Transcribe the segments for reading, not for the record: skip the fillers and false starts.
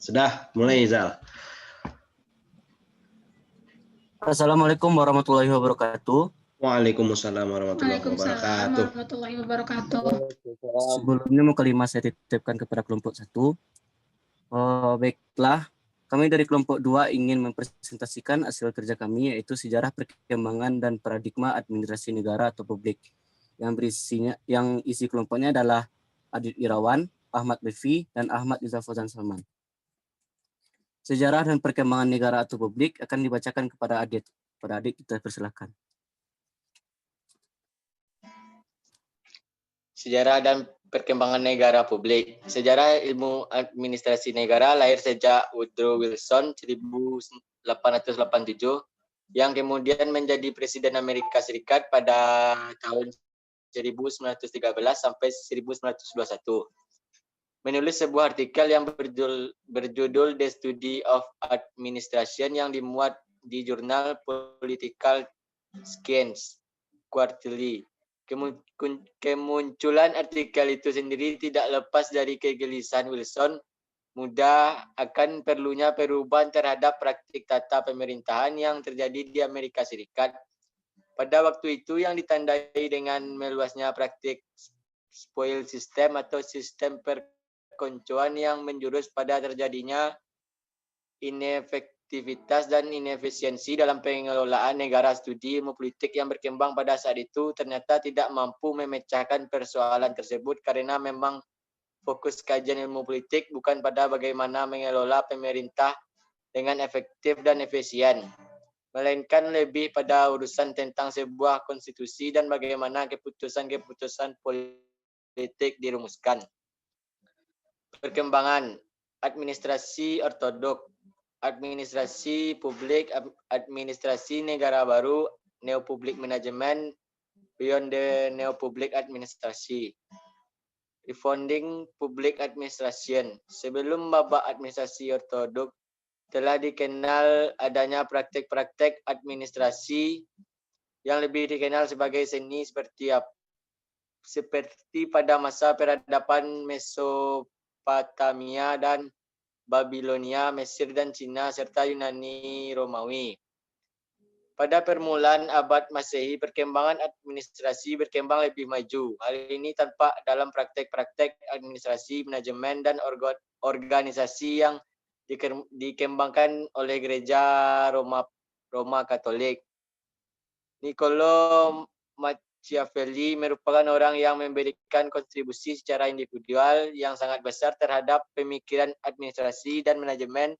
Sudah, mulai Zal. Assalamualaikum warahmatullahi wabarakatuh. Waalaikumsalam warahmatullahi wabarakatuh. Warahmatullahi wabarakatuh. Sebelumnya mau kelima saya titipkan kepada kelompok 1. Baiklah, kami dari kelompok 2 ingin mempresentasikan hasil kerja kami, yaitu sejarah perkembangan dan paradigma administrasi negara atau publik. Yang isi kelompoknya adalah Adit Irawan, Ahmad Befi, dan Ahmad Iza Fauzan Salman. Sejarah dan perkembangan negara atau publik akan dibacakan kepada Adit. Pada Adit kita persilakan. Sejarah dan perkembangan negara publik. Sejarah ilmu administrasi negara lahir sejak Woodrow Wilson 1887 yang kemudian menjadi Presiden Amerika Serikat pada tahun 1913 sampai 1921. Menulis sebuah artikel yang berjudul The Study of Administration yang dimuat di jurnal Political Science Quarterly. Kemunculan artikel itu sendiri tidak lepas dari kegelisahan Wilson muda akan perlunya perubahan terhadap praktik tata pemerintahan yang terjadi di Amerika Serikat. Pada waktu itu yang ditandai dengan meluasnya praktik spoil system atau sistem perkoncoan yang menjurus pada terjadinya inefektivitas dan inefisiensi dalam pengelolaan negara. Studi ilmu politik yang berkembang pada saat itu ternyata tidak mampu memecahkan persoalan tersebut karena memang fokus kajian ilmu politik bukan pada bagaimana mengelola pemerintah dengan efektif dan efisien, melainkan lebih pada urusan tentang sebuah konstitusi dan bagaimana keputusan-keputusan politik dirumuskan. Perkembangan administrasi ortodok, administrasi publik, administrasi negara baru, neo-public management, beyond the neo-public administrasi. Refounding public administration. Sebelum babak administrasi ortodok, telah dikenal adanya praktek-praktek administrasi yang lebih dikenal sebagai seni seperti pada masa peradaban Mesopotamia dan Babilonia, Mesir dan Cina, serta Yunani Romawi. Pada permulaan abad Masehi, perkembangan administrasi berkembang lebih maju. Hal ini tampak dalam praktek-praktek administrasi, manajemen, dan organisasi yang dikembangkan oleh Gereja Roma Katolik. Niccolo Machiavelli merupakan orang yang memberikan kontribusi secara individual yang sangat besar terhadap pemikiran administrasi dan manajemen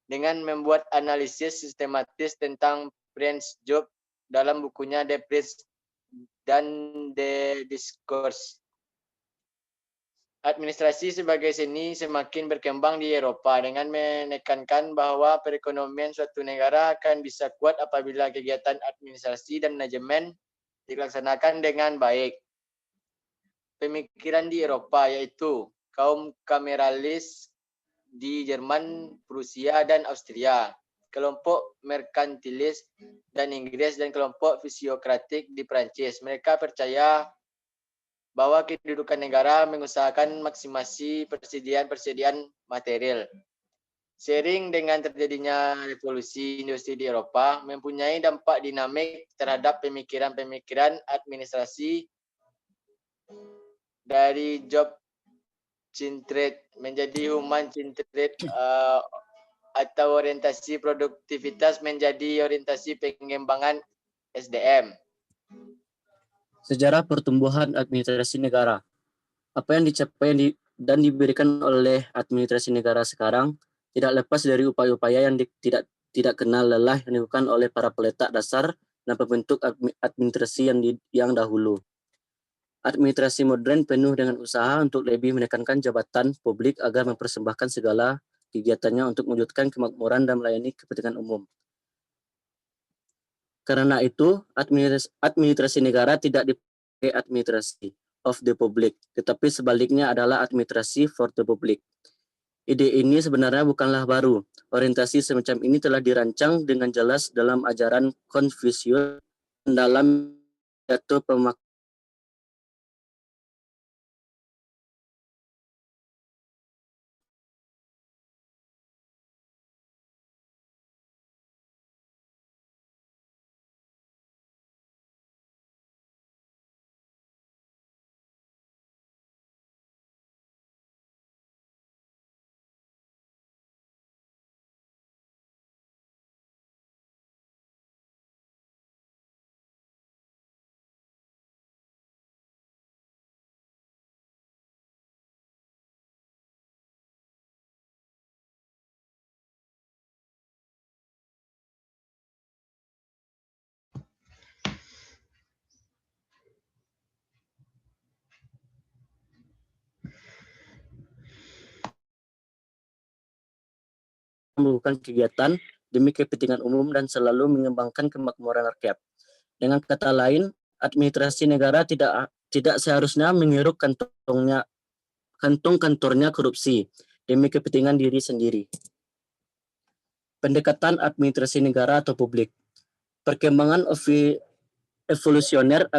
dengan membuat analisis sistematis tentang Prince Job dalam bukunya The Prince dan The Discourse. Administrasi sebagai seni semakin berkembang di Eropa dengan menekankan bahwa perekonomian suatu negara akan bisa kuat apabila kegiatan administrasi dan manajemen dilaksanakan dengan baik. Pemikiran di Eropa yaitu kaum kameralis di Jerman, Prusia, dan Austria, kelompok merkantilis dan Inggris, dan kelompok fisiokratik di Prancis. Mereka percaya bahwa kedudukan negara mengusahakan maksimasi persediaan material. Seiring dengan terjadinya revolusi industri di Eropa, mempunyai dampak dinamik terhadap pemikiran-pemikiran administrasi dari job centered menjadi human centered atau orientasi produktivitas menjadi orientasi pengembangan SDM. Sejarah pertumbuhan administrasi negara. Apa yang dicapai dan diberikan oleh administrasi negara sekarang tidak lepas dari upaya-upaya yang tidak kenal lelah yang dilakukan oleh para peletak dasar dan pembentuk administrasi yang dahulu. Administrasi modern penuh dengan usaha untuk lebih menekankan jabatan publik agar mempersembahkan segala kegiatannya untuk mewujudkan kemakmuran dan melayani kepentingan umum. Karena itu, administrasi negara tidak dipakai administrasi of the public, tetapi sebaliknya adalah administrasi for the public. Ide ini sebenarnya bukanlah baru. Orientasi semacam ini telah dirancang dengan jelas dalam ajaran Konfusius dalam pidato melakukan kegiatan demi kepentingan umum dan selalu mengembangkan kemakmuran rakyat. Dengan kata lain, administrasi negara tidak seharusnya mengeruk kantornya korupsi demi kepentingan diri sendiri. Pendekatan administrasi negara atau publik. Perkembangan evolusioner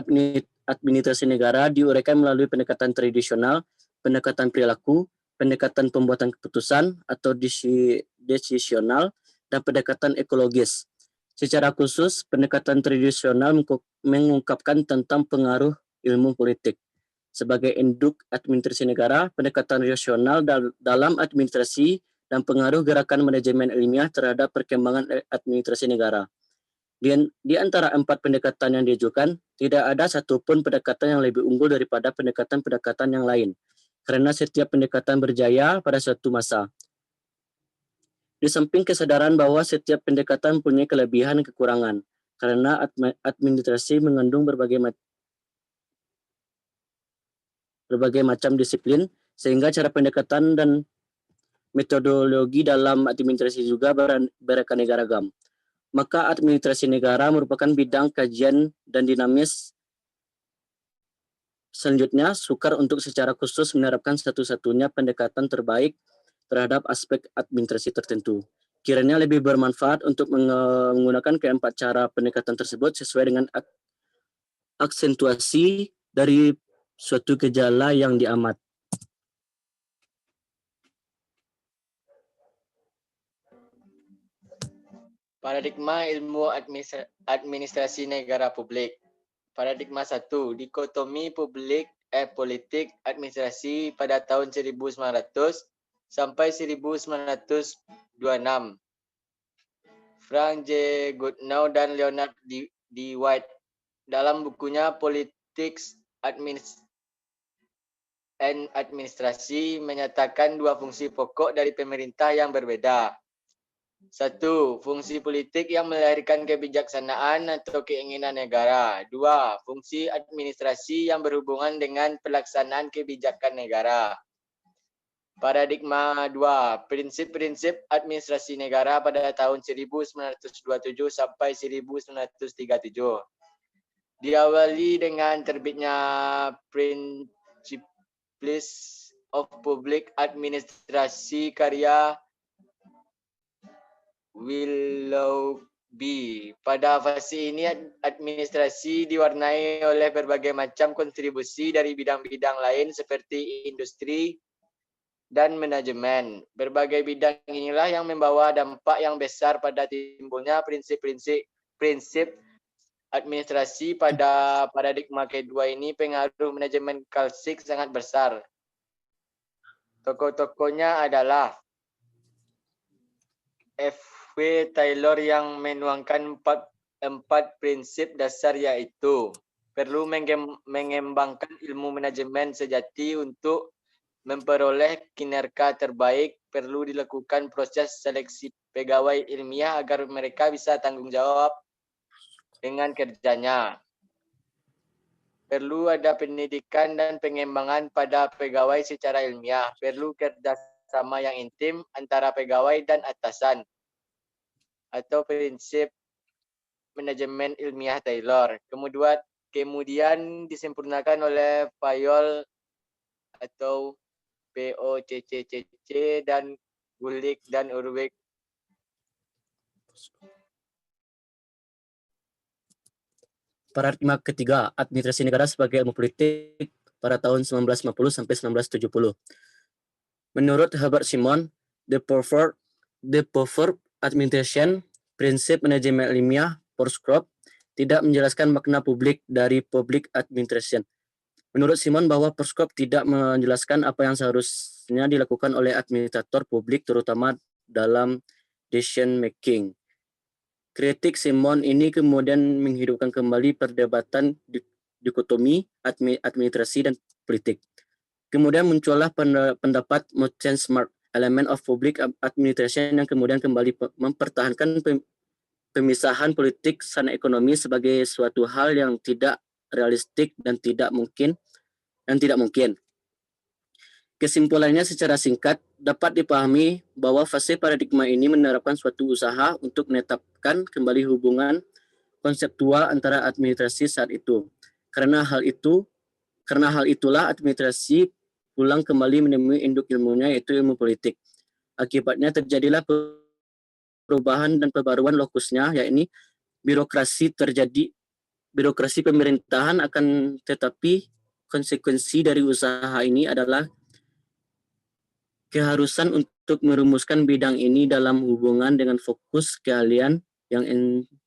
administrasi negara diuraikan melalui pendekatan tradisional, pendekatan perilaku, pendekatan pembuatan keputusan atau decisional, dan pendekatan ekologis. Secara khusus, pendekatan tradisional mengungkapkan tentang pengaruh ilmu politik. Sebagai induk administrasi negara, pendekatan rasional dalam administrasi dan pengaruh gerakan manajemen ilmiah terhadap perkembangan administrasi negara. Di antara 4 pendekatan yang diajukan, tidak ada satupun pendekatan yang lebih unggul daripada pendekatan-pendekatan yang lain, karena setiap pendekatan berjaya pada suatu masa. Di samping kesadaran bahwa setiap pendekatan punya kelebihan dan kekurangan, karena administrasi mengandung berbagai macam disiplin, sehingga cara pendekatan dan metodologi dalam administrasi juga beraneka ragam. Maka administrasi negara merupakan bidang kajian dan dinamis. Selanjutnya, sukar untuk secara khusus menerapkan satu-satunya pendekatan terbaik terhadap aspek administrasi tertentu. Kiranya lebih bermanfaat untuk menggunakan keempat cara pendekatan tersebut sesuai dengan aksentuasi dari suatu gejala yang diamat. Paradigma ilmu administrasi negara publik. Paradigma 1. Dikotomi politik administrasi pada tahun 1900 sampai 1926. Frank J. Goodenough dan Leonard D. White dalam bukunya Politics and Administrasi menyatakan 2 fungsi pokok dari pemerintah yang berbeda. 1. Fungsi politik yang melahirkan kebijaksanaan atau keinginan negara. 2. Fungsi administrasi yang berhubungan dengan pelaksanaan kebijakan negara. Paradigma 2. Prinsip-prinsip administrasi negara pada tahun 1927 sampai 1937. Diawali dengan terbitnya Principles of Public Administration karya Willoughby. Pada fase ini, administrasi diwarnai oleh berbagai macam kontribusi dari bidang-bidang lain seperti industri dan manajemen. Berbagai bidang inilah yang membawa dampak yang besar pada timbulnya prinsip administrasi. Pada paradigma kedua ini, pengaruh manajemen klasik sangat besar. Tokoh-tokohnya adalah F.W. Taylor yang menuangkan empat prinsip dasar, yaitu perlu mengembangkan ilmu manajemen sejati untuk memperoleh kinerja terbaik, perlu dilakukan proses seleksi pegawai ilmiah agar mereka bisa tanggung jawab dengan kerjanya. Perlu ada pendidikan dan pengembangan pada pegawai secara ilmiah, perlu kerjasama yang intim antara pegawai dan atasan, atau prinsip manajemen ilmiah Taylor. Kemudian disempurnakan oleh Fayol atau POCCCC dan Gulick dan Urweg. Paradigma ketiga, administrasi negara sebagai ilmu politik pada tahun 1950 sampai 1970. Menurut Herbert Simon, the preferred administration, prinsip manajemen ilmiah, Forskrop, tidak menjelaskan makna publik dari public administration. Menurut Simon bahwa Forskrop tidak menjelaskan apa yang seharusnya dilakukan oleh administrator publik, terutama dalam decision making. Kritik Simon ini kemudian menghidupkan kembali perdebatan dikotomi administrasi dan politik. Kemudian muncullah pendapat Motion Smart Element of Public Administration yang kemudian kembali mempertahankan pemisahan politik dan ekonomi sebagai suatu hal yang tidak realistik dan tidak mungkin. Kesimpulannya secara singkat, dapat dipahami bahwa fase paradigma ini menerapkan suatu usaha untuk menetapkan kembali hubungan konseptual antara administrasi saat itu. Karena hal itulah administrasi pulang kembali menemui induk ilmunya, yaitu ilmu politik. Akibatnya terjadilah perubahan dan pembaruan lokusnya, yakni birokrasi pemerintahan, akan tetapi konsekuensi dari usaha ini adalah keharusan untuk merumuskan bidang ini dalam hubungan dengan fokus keahlian yang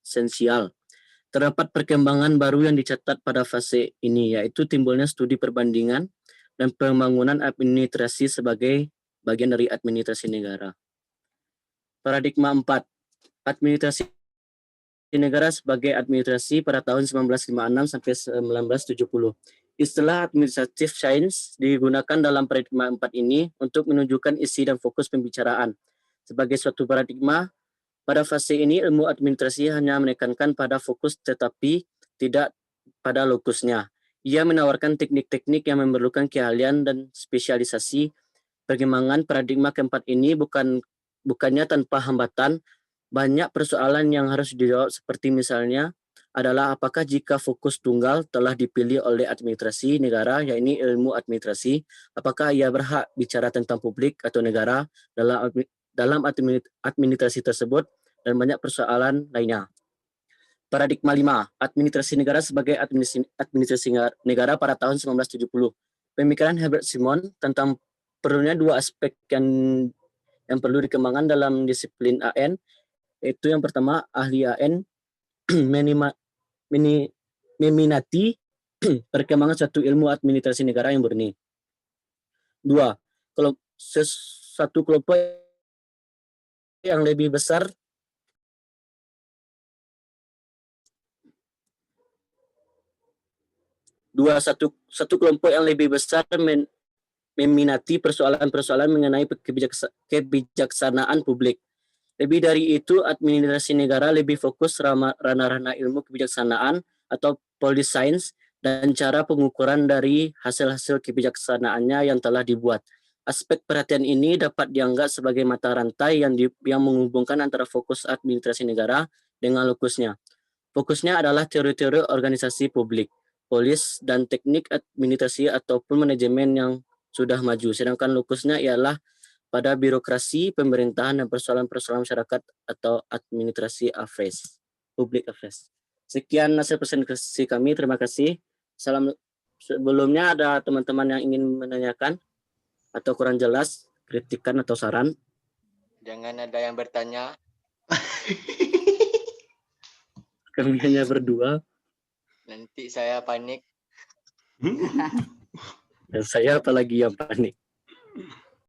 esensial. Terdapat perkembangan baru yang dicatat pada fase ini, yaitu timbulnya studi perbandingan dan pembangunan administrasi sebagai bagian dari administrasi negara. Paradigma 4. Administrasi negara sebagai administrasi pada tahun 1956 sampai 1970. Istilah administrative science digunakan dalam paradigma 4 ini untuk menunjukkan isi dan fokus pembicaraan. Sebagai suatu paradigma, pada fase ini ilmu administrasi hanya menekankan pada fokus tetapi tidak pada lokusnya. Ia menawarkan teknik-teknik yang memerlukan keahlian dan spesialisasi. Perkembangan paradigma keempat ini bukannya tanpa hambatan. Banyak persoalan yang harus dijawab, seperti misalnya adalah apakah jika fokus tunggal telah dipilih oleh administrasi negara, yakni ilmu administrasi, apakah ia berhak bicara tentang publik atau negara dalam administrasi tersebut, dan banyak persoalan lainnya. Paradigma 5. Administrasi negara sebagai administrasi negara pada tahun 1970. Pemikiran Herbert Simon tentang perlunya dua aspek yang perlu dikembangkan dalam disiplin AN, yaitu yang pertama, ahli AN meminati perkembangan suatu ilmu administrasi negara yang murni. 2. Kalau satu kelompok yang lebih besar satu kelompok yang lebih besar meminati persoalan-persoalan mengenai kebijaksanaan publik. Lebih dari itu, administrasi negara lebih fokus ranah-ranah ilmu kebijaksanaan atau policy science dan cara pengukuran dari hasil-hasil kebijaksanaannya yang telah dibuat. Aspek perhatian ini dapat dianggap sebagai mata rantai yang menghubungkan antara fokus administrasi negara dengan lokusnya. Fokusnya adalah teori-teori organisasi publik, polis, dan teknik administrasi ataupun manajemen yang sudah maju, sedangkan lokusnya ialah pada birokrasi, pemerintahan, dan persoalan-persoalan masyarakat atau administrasi affairs, public affairs. Sekian hasil presentasi kami, terima kasih. Sebelumnya ada teman-teman yang ingin menanyakan atau kurang jelas, kritikan atau saran? Jangan ada yang bertanya. Kami hanya berdua. Nanti saya panik. Dan saya apalagi yang panik.